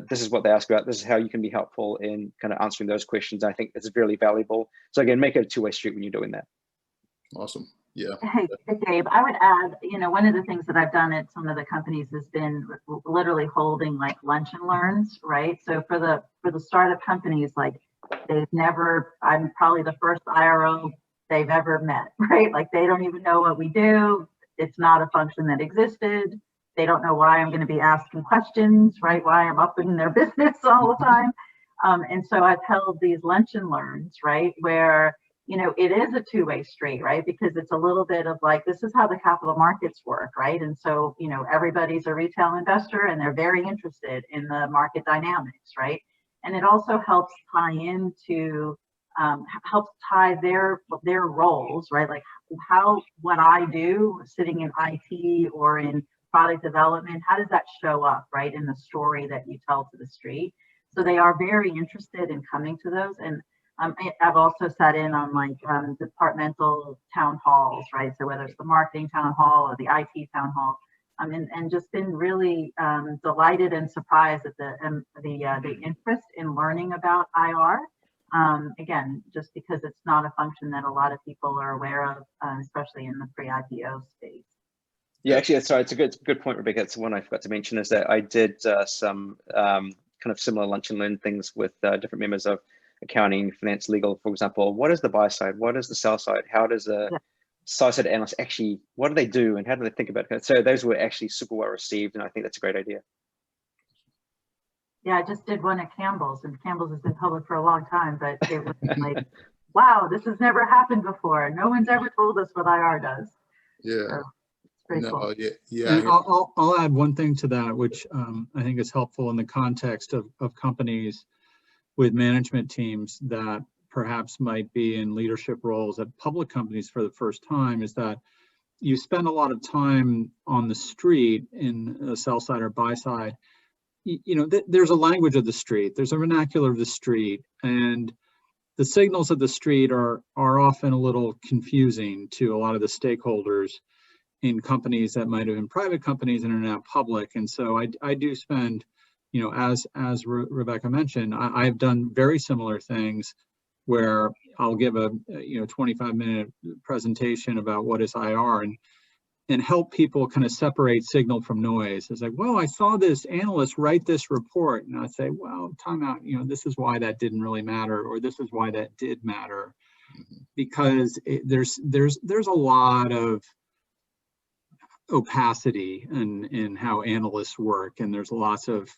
This is what they ask about. This is how you can be helpful in kind of answering those questions. I think it's really valuable. So again, make it a two-way street when you're doing that. Awesome. Yeah. Hey, Gabe, I would add, one of the things that I've done at some of the companies has been literally holding like lunch and learns, right? So for the startup companies, like I'm probably the first IRO they've ever met, right? Like they don't even know what we do. It's not a function that existed. They don't know why I'm going to be asking questions, right? Why I'm up in their business all the time. And so I've held these lunch and learns, right? Where, it is a two-way street, right? Because it's a little bit of like, this is how the capital markets work, right? And so, everybody's a retail investor and they're very interested in the market dynamics, right? And it also helps tie into, helps tie their roles, right? Like what I do sitting in IT or in product development, how does that show up, right? In the story that you tell to the street. So they are very interested in coming to those. And I've also sat in on like departmental town halls, right? So whether it's the marketing town hall or the IT town hall, and just been really delighted and surprised at the interest in learning about IR. Again, just because it's not a function that a lot of people are aware of, especially in the pre-IPO space. Yeah, actually, sorry, it's a good point, Rebecca. It's one I forgot to mention is that I did some kind of similar lunch and learn things with different members of accounting, finance, legal, for example. What is the buy side? What is the sell side? How does a side analyst actually, what do they do and how do they think about it? So those were actually super well received, and I think that's a great idea. Yeah, I just did one at Campbell's, and Campbell's has been public for a long time, but it was like, wow, this has never happened before. No one's ever told us what IR does. Yeah. So it's pretty cool. Yeah. And I'll add one thing to that, which I think is helpful in the context of companies with management teams that perhaps might be in leadership roles at public companies for the first time, is that you spend a lot of time on the street in the sell side or buy side. You know, there's a language of the street, there's a vernacular of the street, and the signals of the street are often a little confusing to a lot of the stakeholders in companies that might have been private companies and are now public. And so I do spend, you know, as Rebecca mentioned, I've done very similar things where I'll give a 25-minute presentation about what is IR and help people kind of separate signal from noise. It's like, well, I saw this analyst write this report, and I say, well, time out, you know, this is why that didn't really matter, or this is why that did matter, because there's a lot of opacity in how analysts work, and there's lots of,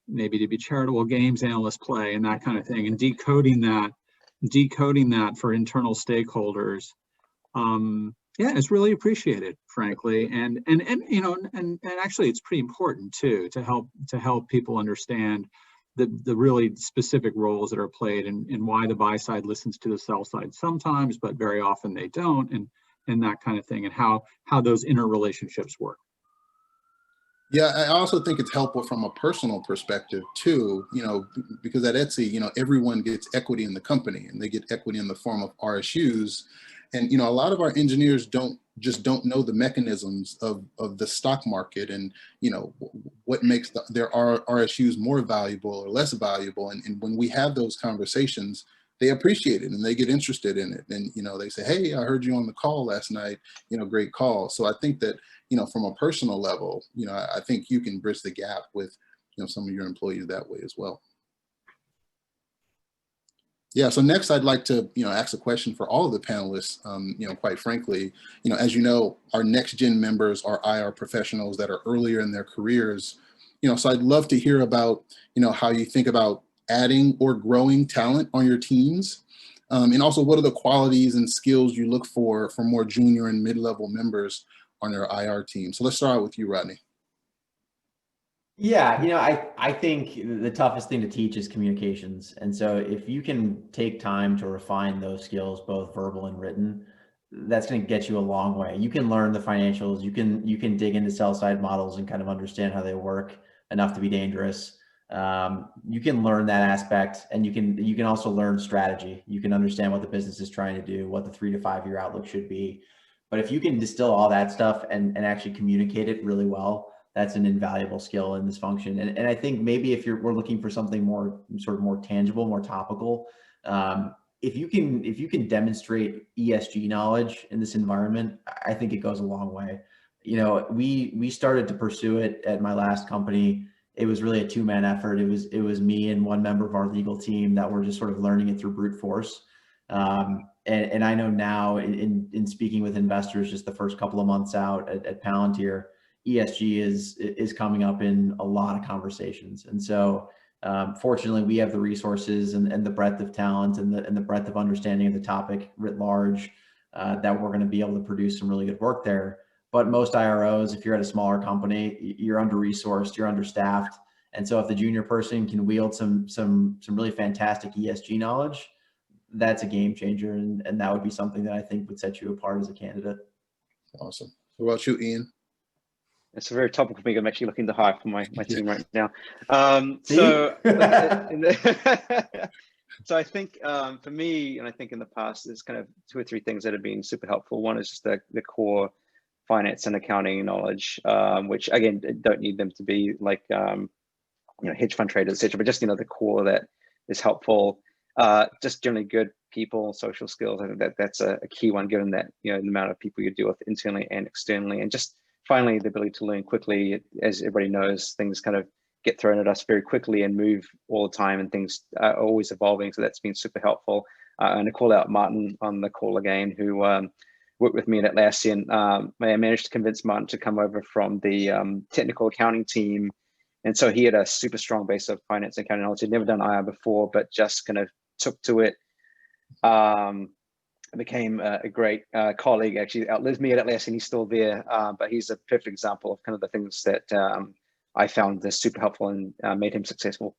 maybe to be charitable, games analysts play and that kind of thing, and decoding that for internal stakeholders. Yeah, it's really appreciated, frankly, and you know, and actually, it's pretty important too to help people understand the really specific roles that are played and why the buy side listens to the sell side sometimes, but very often they don't, and that kind of thing, and how those interrelationships work. Yeah, I also think it's helpful from a personal perspective too, you know, because at Etsy, you know, everyone gets equity in the company, and they get equity in the form of RSUs. And, you know, a lot of our engineers don't know the mechanisms of the stock market, and, you know, what makes their RSUs more valuable or less valuable. And when we have those conversations, they appreciate it and they get interested in it. And, you know, they say, hey, I heard you on the call last night, you know, great call. So I think that, you know, from a personal level, you know, I think you can bridge the gap with, you know, some of your employees that way as well. Yeah, so next I'd like to, you know, ask a question for all of the panelists. You know, quite frankly, you know, as you know, our next gen members are IR professionals that are earlier in their careers. You know, so I'd love to hear about, you know, how you think about adding or growing talent on your teams. And also, what are the qualities and skills you look for more junior and mid-level members on your IR team? So let's start out with you, Rodney. Yeah, you know, I think the toughest thing to teach is communications. And so if you can take time to refine those skills, both verbal and written, that's going to get you a long way. You can learn the financials, you can dig into sell side models and kind of understand how they work enough to be dangerous. You can learn that aspect, and you can also learn strategy. You can understand what the business is trying to do, what the 3 to 5 year outlook should be. But if you can distill all that stuff and actually communicate it really well, that's an invaluable skill in this function. And I think maybe if we're looking for something more tangible, more topical, if you can demonstrate ESG knowledge in this environment, I think it goes a long way. You know, we started to pursue it at my last company. It was really a 2-man effort. It was me and one member of our legal team that were just sort of learning it through brute force. And I know now in speaking with investors just the first couple of months out at Palantir, ESG is coming up in a lot of conversations. And so fortunately, we have the resources and the breadth of talent and the breadth of understanding of the topic writ large that we're going to be able to produce some really good work there. But most IROs, if you're at a smaller company, you're under-resourced, you're understaffed. And so if the junior person can wield some really fantastic ESG knowledge, that's a game changer. And that would be something that I think would set you apart as a candidate. Awesome. What about you, Ian? It's a very topical for me. I'm actually looking to hire for my team right now. So I think for me, and I think in the past, there's kind of 2 or 3 things that have been super helpful. One is just the core finance and accounting knowledge, which again, don't need them to be like, hedge fund traders, etc. But just, the core that is helpful. Just generally good people, social skills. I think that's a key one, given that, the amount of people you deal with internally and externally. And just finally, the ability to learn quickly. As everybody knows, things kind of get thrown at us very quickly and move all the time, and things are always evolving. So that's been super helpful. And to call out Martin on the call again, who worked with me at Atlassian. I managed to convince Martin to come over from the technical accounting team. And so he had a super strong base of finance and accounting knowledge. He'd never done IR before, but just kind of took to it. Became a great colleague, actually outlives me at Atlassian. He's still there, but he's a perfect example of kind of the things that I found this super helpful and made him successful.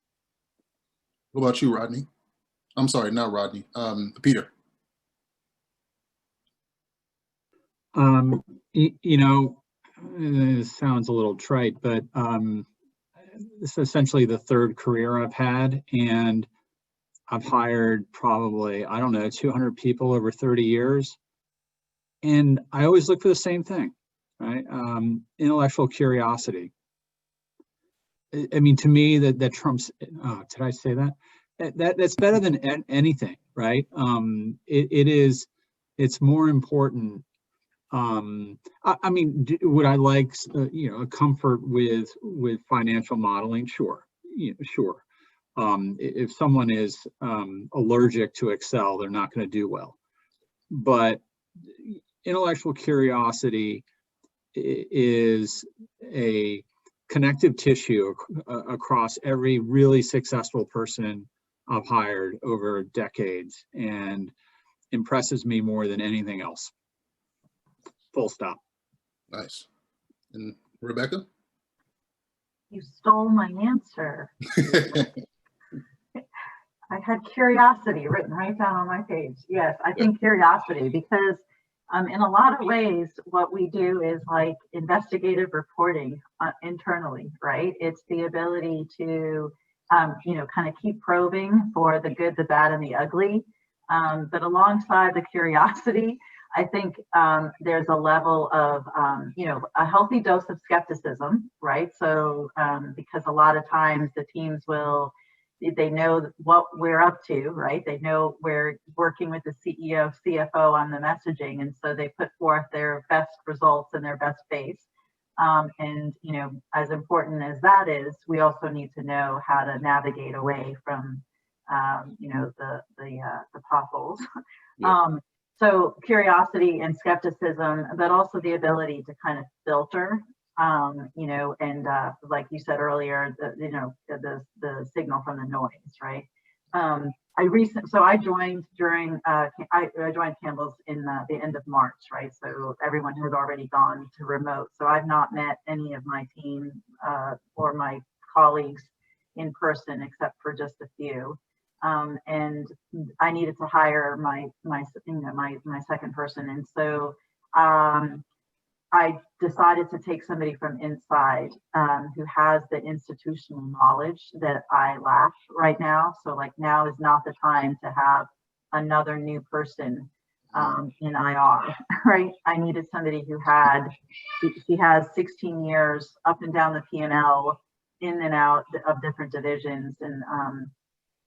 What about you, Rodney? I'm sorry, not Rodney, Peter. It sounds a little trite, but this is essentially the third career I've had, and I've hired probably, 200 people over 30 years. And I always look for the same thing, right? Intellectual curiosity. I mean, to me, that trumps, did I say that? That's better than anything, right? It's more important. I mean, would I like, a comfort with financial modeling? Sure, sure. If someone is allergic to Excel, they're not going to do well. But intellectual curiosity is a connective tissue across every really successful person I've hired over decades, and impresses me more than anything else. Full stop. Nice. And Rebecca? You stole my answer. I had curiosity written right down on my page. Yes, I think curiosity, because in a lot of ways, what we do is like investigative reporting internally, right? It's the ability to, kind of keep probing for the good, the bad, and the ugly. But alongside the curiosity, I think there's a level of, a healthy dose of skepticism, right? So because a lot of times the teams they know what we're up to, right? They know we're working with the CEO, CFO on the messaging. And so they put forth their best results and their best face. And, as important as that is, we also need to know how to navigate away from, the potholes. Yeah. So curiosity and skepticism, but also the ability to kind of filter, and like you said earlier, the signal from the noise, right? I joined during, I joined Campbell's in the end of March, right? So everyone had already gone to remote. So I've not met any of my team or my colleagues in person, except for just a few. And I needed to hire my second person. And so I decided to take somebody from inside who has the institutional knowledge that I lack right now. So like now is not the time to have another new person in IR, right? I needed somebody who he has 16 years up and down the P&L, in and out of different divisions, and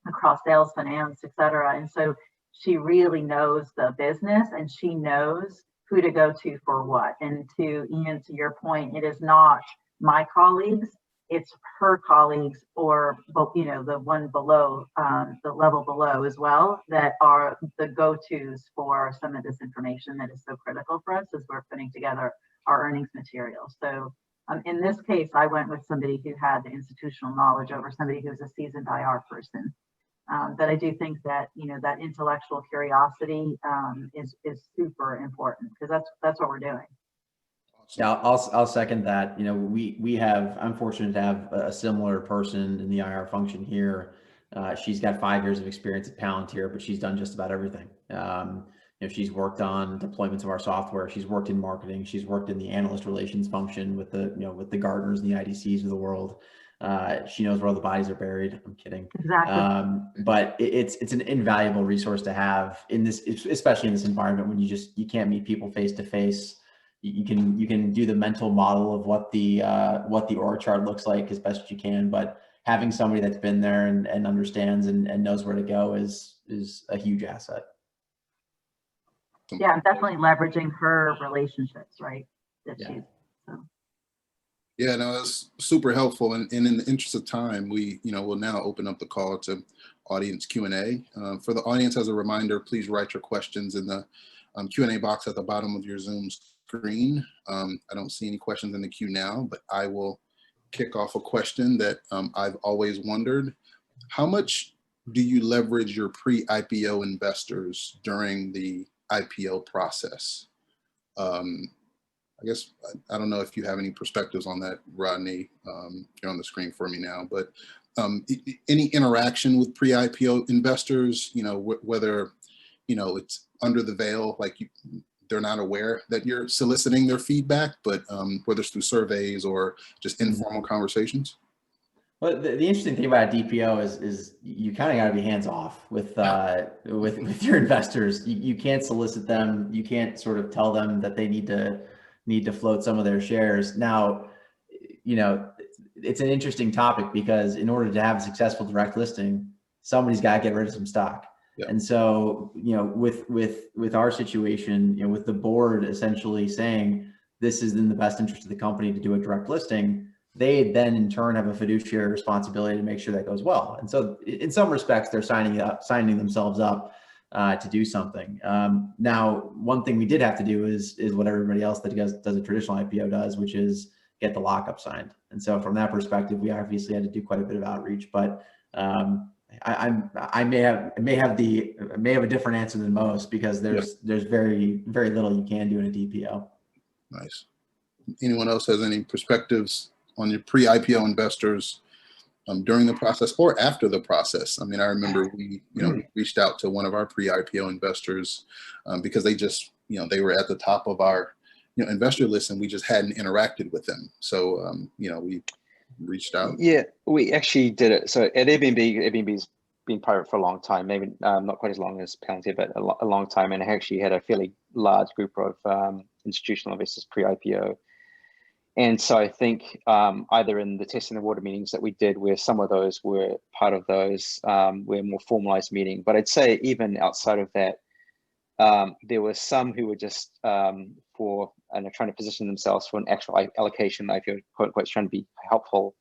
across sales, finance, et cetera. And so she really knows the business, and she knows who to go to for what. And to Ian, to your point, it is not my colleagues, it's her colleagues, or the one below, the level below as well, that are the go-tos for some of this information that is so critical for us as we're putting together our earnings material. So in this case, I went with somebody who had the institutional knowledge over somebody who's a seasoned IR person. But I do think that that intellectual curiosity is super important, because that's what we're doing. Yeah, I'll second that. I'm fortunate to have a similar person in the IR function here. She's got 5 years of experience at Palantir, but she's done just about everything. She's worked on deployments of our software. She's worked in marketing. She's worked in the analyst relations function with the Gartners and the IDCs of the world. She knows where all the bodies are buried. I'm kidding. Exactly. But it's an invaluable resource to have in this, especially in this environment when you can't meet people face to face. you can do the mental model of what the org chart looks like as best as you can, but having somebody that's been there and understands and knows where to go is a huge asset. Yeah, definitely leveraging her relationships, right? Yeah, no, that's super helpful. And in the interest of time, we, will now open up the call to audience Q&A. For the audience, as a reminder, please write your questions in the Q&A box at the bottom of your Zoom screen. I don't see any questions in the queue now, but I will kick off a question that I've always wondered. How much do you leverage your pre-IPO investors during the IPO process? I guess, I don't know if you have any perspectives on that, Rodney. You're on the screen for me now, but any interaction with pre-IPO investors, whether, it's under the veil, like they're not aware that you're soliciting their feedback, but whether it's through surveys or just informal conversations? Well, the interesting thing about DPO is you kind of got to be hands off with your investors. You can't solicit them. You can't sort of tell them that they need to float some of their shares. Now, it's an interesting topic because in order to have a successful direct listing, somebody's got to get rid of some stock. Yeah. And so, with our situation, with the board essentially saying this is in the best interest of the company to do a direct listing, they then in turn have a fiduciary responsibility to make sure that goes well. And so in some respects, they're signing themselves up to do something. Now, one thing we did have to do is what everybody else that does a traditional IPO does, which is get the lockup signed. And so from that perspective, we obviously had to do quite a bit of outreach, but I may have a different answer than most because there's very, very little you can do in a DPO. Nice. Anyone else has any perspectives on your pre-IPO investors during the process or after the process? I mean, I remember we reached out to one of our pre-IPO investors because they just, they were at the top of our, investor list and we just hadn't interacted with them. So, we reached out. Yeah, we actually did it. So at Airbnb's been private for a long time, maybe not quite as long as Palantir, but a long time. And actually had a fairly large group of institutional investors pre-IPO. And so I think either in the testing the water meetings that we did, where some of those were part of those, were more formalized meeting. But I'd say even outside of that, there were some who were just trying to position themselves for an actual allocation, IPO, quote unquote, trying to be helpful,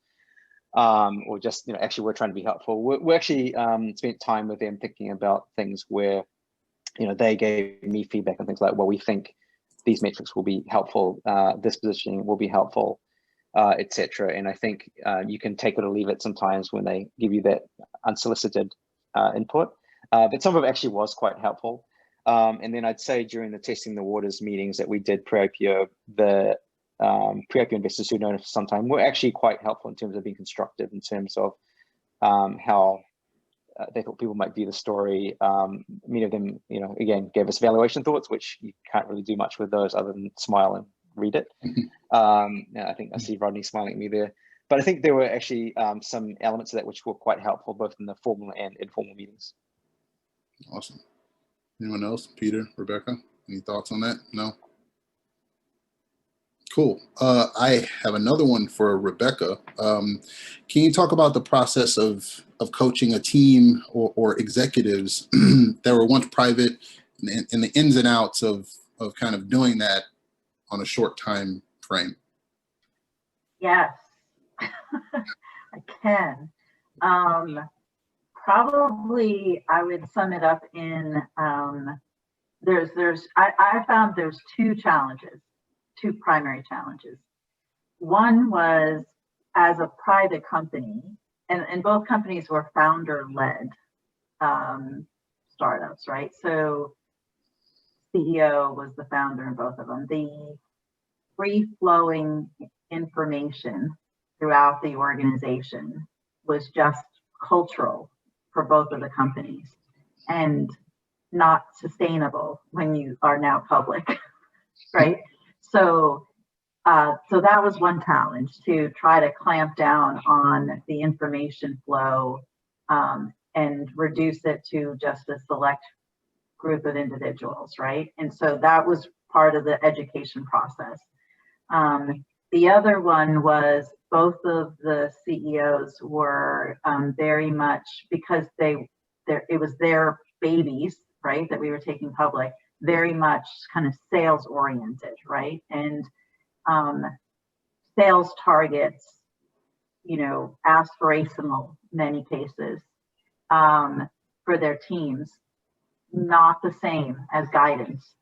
or just actually we're trying to be helpful. We actually spent time with them thinking about things where they gave me feedback and things like, well, we think these metrics will be helpful, this positioning will be helpful, etc. And I think you can take it or leave it sometimes when they give you that unsolicited input. But some of it actually was quite helpful. And then I'd say during the testing the waters meetings that we did pre-IPO, the pre-IPO investors who've known us for some time were actually quite helpful in terms of being constructive in terms of how they thought people might view the story. Many of them, again, gave us valuation thoughts, which you can't really do much with those other than smile and read it. I think I see Rodney smiling at me there. But I think there were actually some elements of that which were quite helpful, both in the formal and informal meetings. Awesome. Anyone else? Peter, Rebecca, any thoughts on that? No? Cool. I have another one for Rebecca. Can you talk about the process of coaching a team or executives that were once private and the ins and outs of kind of doing that on a short time frame? Yes, I can. Probably I would sum it up in I found there's two primary challenges. One was as a private company, and both companies were founder-led startups, right? So CEO was the founder in both of them. The free-flowing information throughout the organization was just cultural for both of the companies and not sustainable when you are now public, right? So that was one challenge, to try to clamp down on the information flow and reduce it to just a select group of individuals, right? And so that was part of the education process. The other one was both of the CEOs were very much, because it was their babies, right, that we were taking public, very much kind of sales oriented, right? And sales targets, you know, aspirational many cases for their teams, not the same as guidance.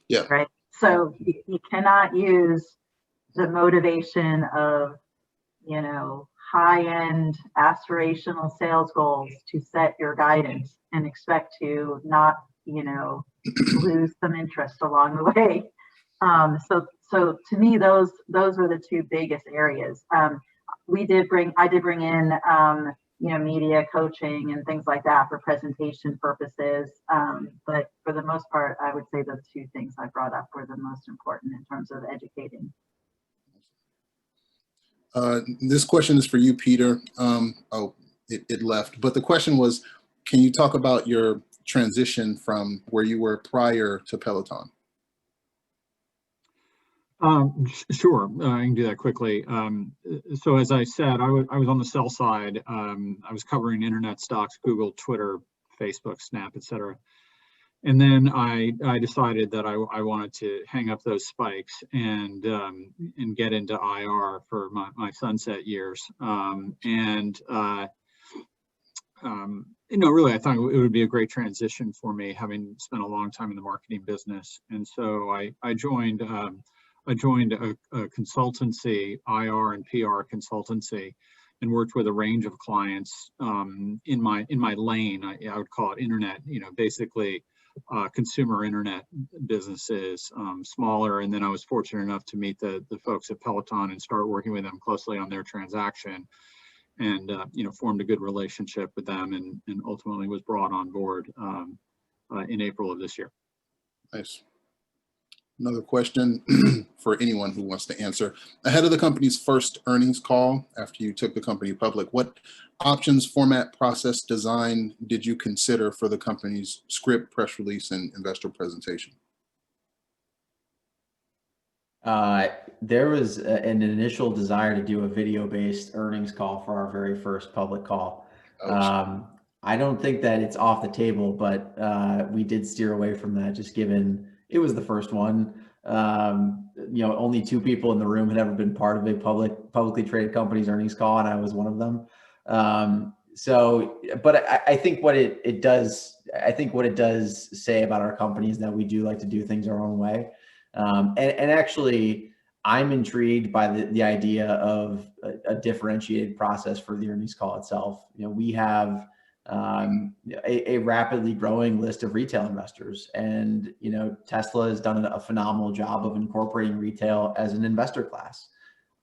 Yeah. Right. So you cannot use the motivation of, you know, high-end aspirational sales goals to set your guidance and expect to not, you know, lose some interest along the way. So to me, those were the two biggest areas. I did bring in, you know, media coaching and things like that for presentation purposes. But for the most part, I would say the two things I brought up were the most important in terms of educating. This question is for you, Peter. It left, but the question was, can you talk about your transition from where you were prior to Peloton? Sure, I can do that quickly. So as I said, I was on the sell side. I was covering internet stocks, Google, Twitter, Facebook, Snap, etc. And then I decided that I wanted to hang up those spikes and get into IR for my sunset years. You know, really, I thought it would be a great transition for me, having spent a long time in the marketing business. And so I joined a consultancy, IR and PR consultancy, and worked with a range of clients in my lane. I would call it internet, you know, basically consumer internet businesses, smaller. And then I was fortunate enough to meet the folks at Peloton and start working with them closely on their transaction, and you know, formed a good relationship with them, and ultimately was brought on board in April of this year. Nice. Another question for anyone who wants to answer. Ahead of the company's first earnings call after you took the company public, what options, format, process, design did you consider for the company's script, press release, and investor presentation? There was an initial desire to do a video-based earnings call for our very first public call. I don't think that it's off the table, but we did steer away from that, just given it was the first one. You know, only 2 people in the room had ever been part of a publicly traded company's earnings call, and I was one of them. But I think what it does say about our company is that we do like to do things our own way. And actually, I'm intrigued by the idea of a differentiated process for the earnings call itself. You know, we have a rapidly growing list of retail investors, and you know, Tesla has done a phenomenal job of incorporating retail as an investor class.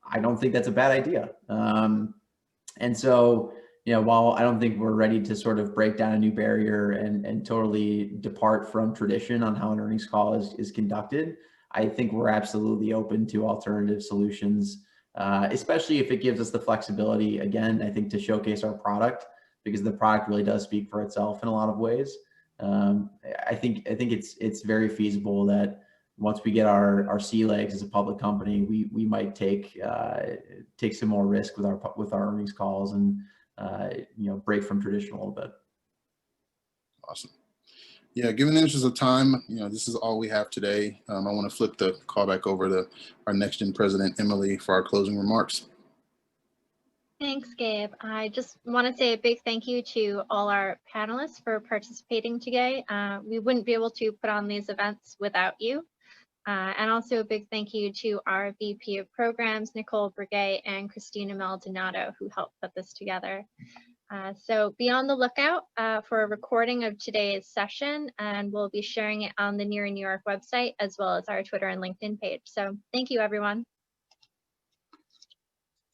I don't think that's a bad idea. And so, you know, while I don't think we're ready to sort of break down a new barrier and totally depart from tradition on how an earnings call is conducted, I think we're absolutely open to alternative solutions, especially if it gives us the flexibility, again, I think, to showcase our product, because the product really does speak for itself in a lot of ways. I think it's very feasible that once we get our sea legs as a public company, we might take some more risk with our earnings calls and you know, break from tradition a little bit. Awesome. Yeah, given the interest of time, you know, this is all we have today. I want to flip the call back over to our NextGen president, Emily, for our closing remarks. Thanks, Gabe. I just want to say a big thank you to all our panelists for participating today. We wouldn't be able to put on these events without you. And also a big thank you to our VP of Programs, Nicole Breguet, and Christina Maldonado, who helped put this together. So be on the lookout for a recording of today's session, and we'll be sharing it on the NIRI New York website, as well as our Twitter and LinkedIn page. So thank you, everyone.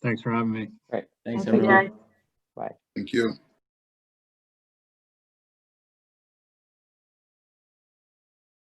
Thanks for having me. Great. Thanks, Thank you, everyone. guys. Bye. Thank you.